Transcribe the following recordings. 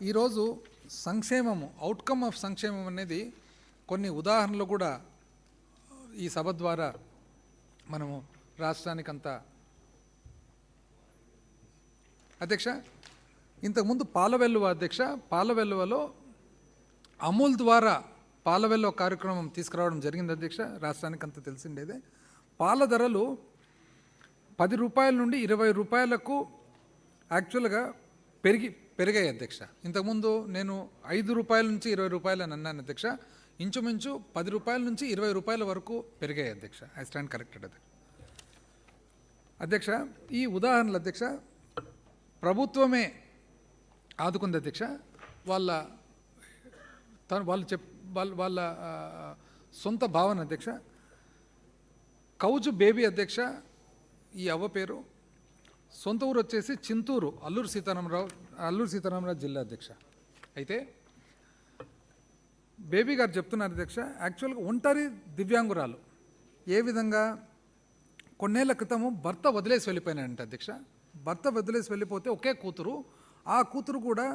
ఈరోజు సంక్షేమము, outcome of సంక్షేమం అనేది కొన్ని ఉదాహరణలు కూడా ఈ సభ ద్వారా మనము రాష్ట్రానికంతా. అధ్యక్ష, ఇంతకుముందు పాలవెల్లువ అధ్యక్ష, పాలవెల్లువలో అమూల్ ద్వారా పాలవెల్లువ కార్యక్రమం తీసుకురావడం జరిగింది అధ్యక్ష. రాష్ట్రానికంతా తెలిసిండేదే. పాల ధరలు 10 రూపాయల నుండి 20 రూపాయలకు యాక్చువల్గా పెరిగాయి అధ్యక్ష. ఇంతకుముందు నేను 5 రూపాయల నుంచి 20 రూపాయలు అని అన్నాను అధ్యక్ష. ఇంచుమించు 10 రూపాయల నుంచి 20 రూపాయల వరకు పెరిగాయి అధ్యక్ష. ఐ స్టాండ్ కరెక్టెడ్ అది అధ్యక్ష. ఈ ఉదాహరణలు అధ్యక్ష ప్రభుత్వమే ఆదుకుంది అధ్యక్ష. వాళ్ళ సొంత భావన అధ్యక్ష. కౌజు బేబీ అధ్యక్ష, ఈ అవ్వ పేరు. సొంత ఊరు వచ్చేసి చింతూరు, అల్లూరు సీతారామరాజు జిల్లా అధ్యక్ష. అయితే బేబీ గారు చెప్తున్నారు అధ్యక్ష, యాక్చువల్గా ఒంటరి దివ్యాంగురాలు. ఏ విధంగా కొన్నేళ్ల క్రితము భర్త వదిలేసి వెళ్ళిపోయినాడంట అధ్యక్ష. భర్త వదిలేసి వెళ్ళిపోతే ఒకే కూతురు, ఆ కూతురు కూడా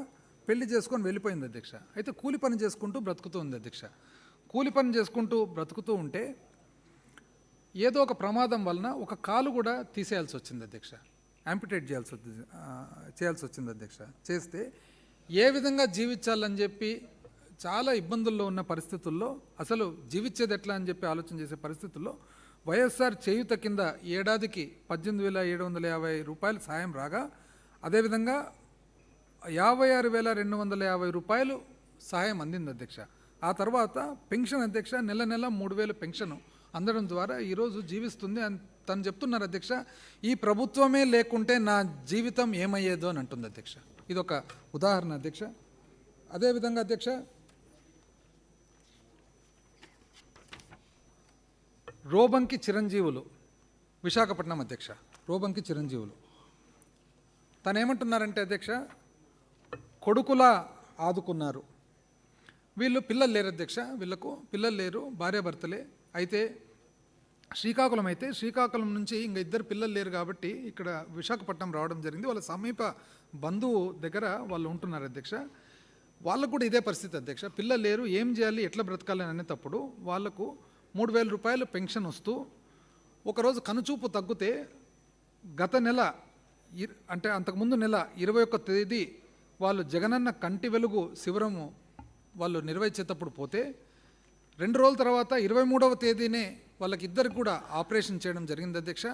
పెళ్లి చేసుకొని వెళ్ళిపోయింది అధ్యక్ష. అయితే కూలి పని చేసుకుంటూ బ్రతుకుతూ ఉంది అధ్యక్ష. కూలి పని చేసుకుంటూ బ్రతుకుతూ ఉంటే ఏదో ఒక ప్రమాదం వలన ఒక కాలు కూడా తీసేయాల్సి వచ్చింది అధ్యక్ష. యాంపిటేట్ చేయాల్సి వచ్చింది అధ్యక్ష. చేస్తే ఏ విధంగా జీవించాలని చెప్పి చాలా ఇబ్బందుల్లో ఉన్న పరిస్థితుల్లో, అసలు జీవించేది ఎట్లా అని చెప్పి ఆలోచన చేసే పరిస్థితుల్లో వైఎస్ఆర్ చేయూత కింద ఏడాదికి 18,750 రూపాయలు సాయం రాగా, అదేవిధంగా 56,250 రూపాయలు సహాయం అందింది అధ్యక్ష. ఆ తర్వాత పెన్షన్ అధ్యక్ష, నెల 3,000 పెన్షన్ అందడం ద్వారా ఈరోజు జీవిస్తుంది అని తను చెప్తున్నారు అధ్యక్ష. ఈ ప్రభుత్వమే లేకుంటే నా జీవితం ఏమయ్యేదో అని అంటుంది అధ్యక్ష. ఇదొక ఉదాహరణ అధ్యక్ష. అదేవిధంగా అధ్యక్ష, రోబంకి చిరంజీవులు, విశాఖపట్నం అధ్యక్ష. రోబంకి చిరంజీవులు తను ఏమంటున్నారంటే అధ్యక్ష, కొడుకులా ఆదుకున్నారు. వీళ్ళు పిల్లలు లేరు అధ్యక్ష, వీళ్ళకు పిల్లలు లేరు, భార్యాభర్తలే. అయితే శ్రీకాకుళం నుంచి ఇంకా 2 పిల్లలు లేరు కాబట్టి ఇక్కడ విశాఖపట్నం రావడం జరిగింది. వాళ్ళ సమీప బంధువు దగ్గర వాళ్ళు ఉంటున్నారు అధ్యక్ష. వాళ్ళకు కూడా ఇదే పరిస్థితి అధ్యక్ష. పిల్లలు లేరు, ఏం చేయాలి, ఎట్లా బ్రతకాలని అనేటప్పుడు వాళ్ళకు 3,000 రూపాయలు పెన్షన్ వస్తూ, ఒకరోజు కనుచూపు తగ్గితే గత నెల అంటే అంతకుముందు నెల 21వ తేదీ వాళ్ళు జగనన్న కంటి వెలుగు శిబిరము వాళ్ళు నిర్వహించేటప్పుడు పోతే 2 రోజుల తర్వాత 23వ తేదీనే వాళ్ళకి ఇద్దరికి కూడా ఆపరేషన్ చేయడం జరిగింది అధ్యక్ష.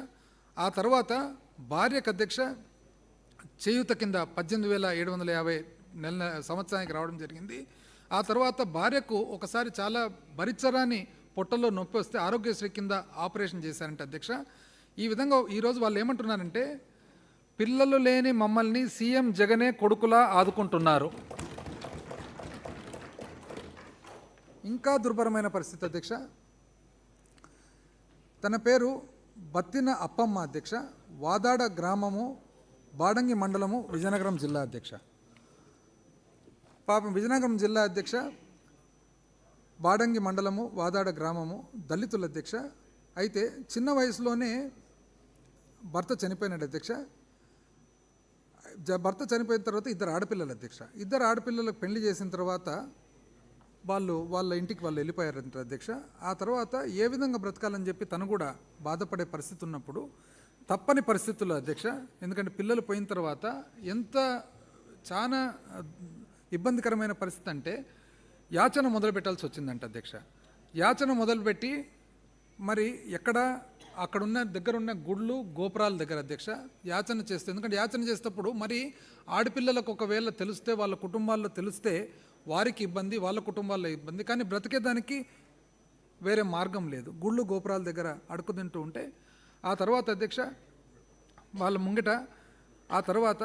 ఆ తర్వాత భార్యకు అధ్యక్ష చేయూత కింద 18,750 సంవత్సరానికి రావడం జరిగింది. ఆ తర్వాత భార్యకు ఒకసారి చాలా భరించరాని పొట్టలో నొప్పి వస్తే ఆరోగ్యశ్రీ కింద ఆపరేషన్ చేశారంట అధ్యక్ష. ఈ విధంగా ఈరోజు వాళ్ళు ఏమంటున్నారంటే, పిల్లలు లేని మమ్మల్ని సీఎం జగనే కొడుకులా ఆదుకుంటున్నారు. ఇంకా దుర్భరమైన పరిస్థితి అధ్యక్ష. తన పేరు బత్తిన అప్పమ్మ అధ్యక్ష. వాదాడ గ్రామము, బాడంగి మండలము, విజయనగరం జిల్లా అధ్యక్ష. పాపం విజయనగరం జిల్లా అధ్యక్ష, బాడంగి మండలము, వాదాడ గ్రామము, దళితుల అధ్యక్ష. అయితే చిన్న వయసులోనే భర్త చనిపోయినాడు అధ్యక్ష. భర్త చనిపోయిన తర్వాత 2 ఆడపిల్లలు అధ్యక్ష. 2 ఆడపిల్లలకు పెళ్లి చేసిన తర్వాత వాళ్ళ ఇంటికి వాళ్ళు వెళ్ళిపోయారంట అధ్యక్ష. ఆ తర్వాత ఏ విధంగా బ్రతకాలని చెప్పి తను కూడా బాధపడే పరిస్థితి ఉన్నప్పుడు, తప్పని పరిస్థితుల్లో అధ్యక్ష, ఎందుకంటే పిల్లలు పోయిన తర్వాత ఎంత చాలా ఇబ్బందికరమైన పరిస్థితి అంటే యాచన మొదలుపెట్టాల్సి వచ్చిందంట అధ్యక్ష. యాచన మొదలుపెట్టి మరి అక్కడున్న దగ్గరున్న గుళ్ళు గోపురాల దగ్గర అధ్యక్ష యాచన చేస్తే, ఎందుకంటే యాచన చేసేటప్పుడు మరి ఆడపిల్లలకు ఒకవేళ తెలిస్తే, వాళ్ళ కుటుంబాల్లో తెలిస్తే వారికి ఇబ్బంది, వాళ్ళ కుటుంబాల్లో ఇబ్బంది. కానీ బ్రతికేదానికి వేరే మార్గం లేదు. గుళ్ళు గోపురాల దగ్గర అడుగు తింటూ ఉంటే ఆ తర్వాత అధ్యక్ష వాళ్ళ ముంగిట ఆ తర్వాత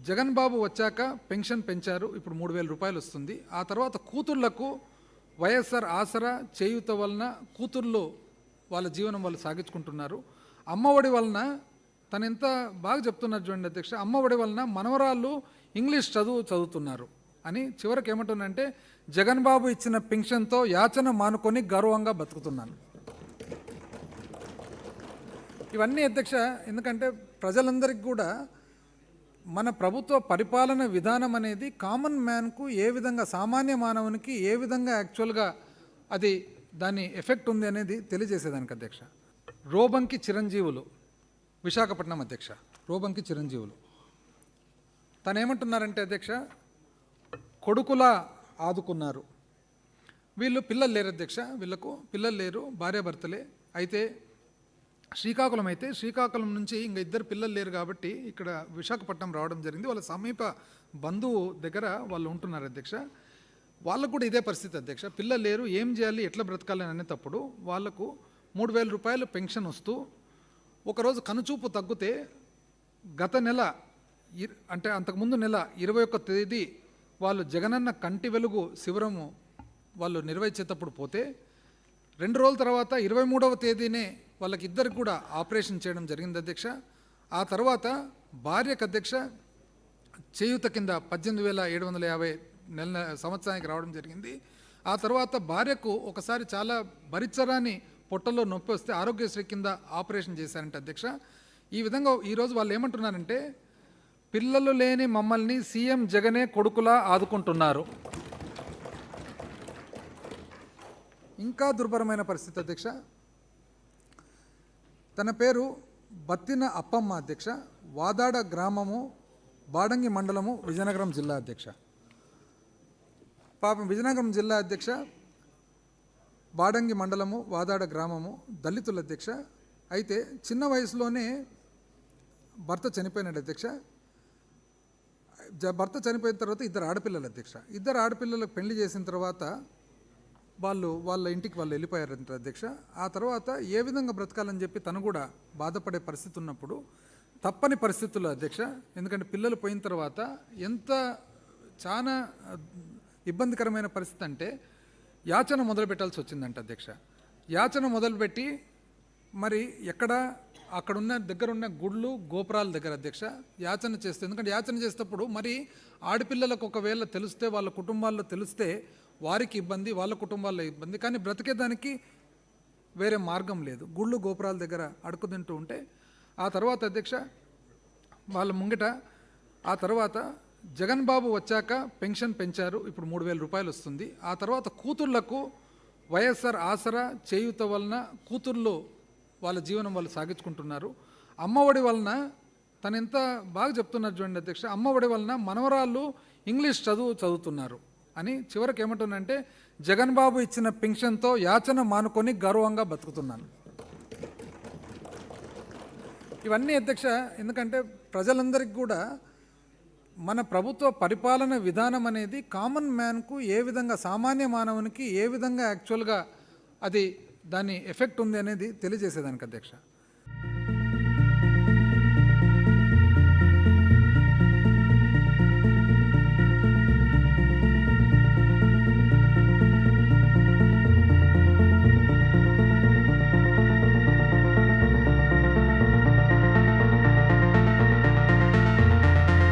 జగన్ బాబు వచ్చాక పెన్షన్ పెంచారు. ఇప్పుడు 3,000 రూపాయలు వస్తుంది. ఆ తర్వాత కూతుర్లకు వైఎస్ఆర్ ఆసరా చేయూత వలన కూతుర్లు వాళ్ళ జీవనం వాళ్ళు సాగించుకుంటున్నారు. అమ్మఒడి వలన తను ఎంత బాగా చెప్తున్నారు చూడండి అధ్యక్ష, అమ్మఒడి వలన మనవరాళ్ళు ఇంగ్లీష్ చదువుతున్నారు అని. చివరికి ఏమంటున్నానంటే, జగన్ బాబు ఇచ్చిన పెన్షన్తో యాచన మానుకొని గర్వంగా బతుకుతున్నాను. ఇవన్నీ అధ్యక్ష ఎందుకంటే ప్రజలందరికీ కూడా మన ప్రభుత్వ పరిపాలన విధానం అనేది కామన్ మ్యాన్కు ఏ విధంగా, సామాన్య మానవునికి ఏ విధంగా యాక్చువల్గా అది దాని ఎఫెక్ట్ ఉంది అనేది తెలియజేసేదానికి అధ్యక్ష. రోబంకి చిరంజీవులు, విశాఖపట్నం అధ్యక్ష. రోబంకి చిరంజీవులు తను ఏమంటున్నారంటే అధ్యక్ష, కొడుకులా ఆదుకున్నారు. వీళ్ళు పిల్లలు లేరు అధ్యక్ష, వీళ్ళకు పిల్లలు లేరు, భార్యాభర్తలే. అయితే శ్రీకాకుళం నుంచి ఇంకా ఇద్దరు పిల్లలు లేరు కాబట్టి ఇక్కడ విశాఖపట్నం రావడం జరిగింది. వాళ్ళ సమీప బంధువు దగ్గర వాళ్ళు ఉంటున్నారు అధ్యక్ష. వాళ్ళకు కూడా ఇదే పరిస్థితి అధ్యక్ష, పిల్లలు లేరు, ఏం చేయాలి, ఎట్లా బ్రతకాలి అనేటప్పుడు వాళ్ళకు 3,000 రూపాయలు పెన్షన్ వస్తూ ఒకరోజు కనుచూపు తగ్గితే గత నెల అంటే అంతకుముందు నెల 21వ తేదీ వాళ్ళు జగనన్న కంటి వెలుగు శిబిరము వాళ్ళు నిర్వహించేటప్పుడు పోతే 2 రోజుల తర్వాత 23వ తేదీనే వాళ్ళకి ఇద్దరికి కూడా ఆపరేషన్ చేయడం జరిగింది అధ్యక్ష. ఆ తర్వాత భార్యకు అధ్యక్ష చేయూత కింద 18,750 సంవత్సరానికి రావడం జరిగింది. ఆ తర్వాత భార్యకు ఒకసారి చాలా భరించరాని పొట్టలో నొప్పి వస్తే ఆరోగ్యశ్రీ కింద ఆపరేషన్ చేశారంటే అధ్యక్ష. ఈ విధంగా ఈరోజు వాళ్ళు ఏమంటున్నారంటే, పిల్లలు లేని మమ్మల్ని సీఎం జగనే కొడుకులా ఆదుకుంటున్నారు. ఇంకా దుర్భరమైన పరిస్థితి అధ్యక్ష. తన పేరు బత్తిన అప్పమ్మ అధ్యక్ష. వాదాడ గ్రామము, బాడంగి మండలము, విజయనగరం జిల్లా అధ్యక్ష. పాపం విజయనగరం జిల్లా అధ్యక్ష, బాడంగి మండలము, వాదాడ గ్రామము, దళితుల అధ్యక్ష. అయితే చిన్న వయసులోనే భర్త చనిపోయినాడు అధ్యక్ష. భర్త చనిపోయిన తర్వాత ఇద్దరు ఆడపిల్లలు అధ్యక్ష. ఇద్దరు ఆడపిల్లలకు పెళ్లి చేసిన తర్వాత వాళ్ళ ఇంటికి వాళ్ళు వెళ్ళిపోయారంట అధ్యక్ష. ఆ తర్వాత ఏ విధంగా బ్రతకాలని చెప్పి తను కూడా బాధపడే పరిస్థితి ఉన్నప్పుడు తప్పని పరిస్థితుల్లో అధ్యక్ష, ఎందుకంటే పిల్లలు పోయిన తర్వాత ఎంత చాలా ఇబ్బందికరమైన పరిస్థితి అంటే యాచన మొదలు పెట్టాల్సి వచ్చిందంట అధ్యక్ష. యాచన మొదలుపెట్టి మరి అక్కడున్న దగ్గరున్న గుళ్ళు గోపురాల దగ్గర అధ్యక్ష యాచన చేస్తే, ఎందుకంటే యాచన చేసేటప్పుడు మరి ఆడపిల్లలకు ఒకవేళ తెలిస్తే, వాళ్ళ కుటుంబాల్లో తెలిస్తే వారికి ఇబ్బంది, వాళ్ళ కుటుంబాల్లో ఇబ్బంది, కానీ బ్రతికేదానికి వేరే మార్గం లేదు. గుళ్ళు గోపురాల దగ్గర అడుగు తింటూ ఉంటే ఆ తర్వాత అధ్యక్ష వాళ్ళ ముంగిట ఆ తర్వాత జగన్ బాబు వచ్చాక పెన్షన్ పెంచారు, ఇప్పుడు 3,000 రూపాయలు వస్తుంది. ఆ తర్వాత కూతుళ్లకు వైఎస్ఆర్ ఆసరా చేయూత వలన కూతుర్లు వాళ్ళ జీవనం వాళ్ళు సాగించుకుంటున్నారు. అమ్మఒడి వలన తను ఎంత బాగా చెప్తున్నారు చూడండి అధ్యక్ష, అమ్మఒడి వలన మనవరాళ్ళు ఇంగ్లీష్ చదువుతున్నారు అని. చివరికి ఏమంటున్నానంటే, జగన్ బాబు ఇచ్చిన పెన్షన్తో యాచన మానుకొని గర్వంగా బతుకుతున్నాను. ఇవన్నీ అధ్యక్ష, ఎందుకంటే ప్రజలందరికీ కూడా మన ప్రభుత్వ పరిపాలన విధానం అనేది కామన్ మ్యాన్కు ఏ విధంగా, సామాన్య మానవునికి ఏ విధంగా యాక్చువల్గా అది దాని ఎఫెక్ట్ ఉంది అనేది తెలియజేసేదానికి అధ్యక్ష.